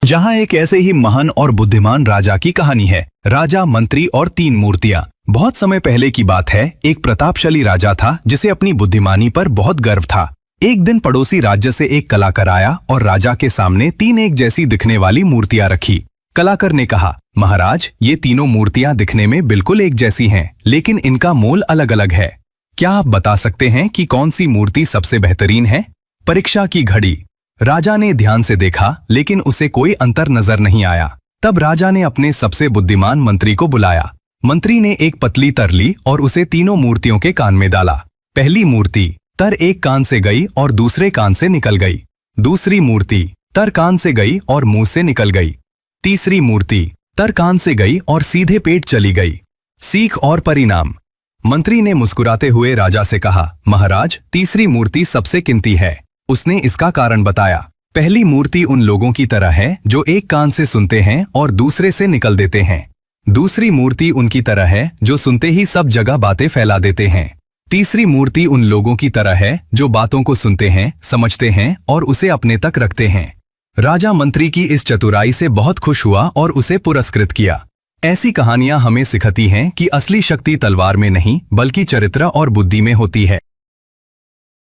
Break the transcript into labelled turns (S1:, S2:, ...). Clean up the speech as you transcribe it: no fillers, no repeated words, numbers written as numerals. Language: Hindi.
S1: जहां एक ऐसे ही महान और बुद्धिमान राजा की कहानी है। राजा, मंत्री और 3 मूर्तियां। बहुत समय पहले की बात है। एक प्रतापशाली राजा था जिसे अपनी बुद्धिमानी पर बहुत गर्व था। एक दिन पड़ोसी राज्य से एक कलाकार आया और राजा के सामने 3 एक जैसी दिखने वाली मूर्तियां रखी। कलाकार ने कहा, महाराज, ये तीनों मूर्तियां दिखने में बिल्कुल एक जैसी हैं, लेकिन इनका मोल अलग अलग है। क्या आप बता सकते हैं कि कौन सी मूर्ति सबसे बेहतरीन है? परीक्षा की घड़ी। राजा ने ध्यान से देखा, लेकिन उसे कोई अंतर नजर नहीं आया। तब राजा ने अपने सबसे बुद्धिमान मंत्री को बुलाया। मंत्री ने एक पतली तर ली और उसे तीनों मूर्तियों के कान में डाला। पहली मूर्ति, तर एक कान से गई और दूसरे कान से निकल गई। दूसरी मूर्ति, तर कान से गई और मुंह से निकल गई। तीसरी मूर्ति, तर कान से गई और सीधे पेट चली गई। सीख और परिणाम। मंत्री ने मुस्कुराते हुए राजा से कहा, महाराज, तीसरी मूर्ति सबसे कीमती है। उसने इसका कारण बताया। पहली मूर्ति उन लोगों की तरह है जो एक कान से सुनते हैं और दूसरे से निकल देते हैं। दूसरी मूर्ति उनकी तरह है जो सुनते ही सब जगह बातें फैला देते हैं। तीसरी मूर्ति उन लोगों की तरह है जो बातों को सुनते हैं, समझते हैं और उसे अपने तक रखते हैं। राजा मंत्री की इस चतुराई से बहुत खुश हुआ और उसे पुरस्कृत किया। ऐसी कहानियां हमें सिखाती हैं कि असली शक्ति तलवार में नहीं, बल्कि चरित्र और बुद्धि में होती है।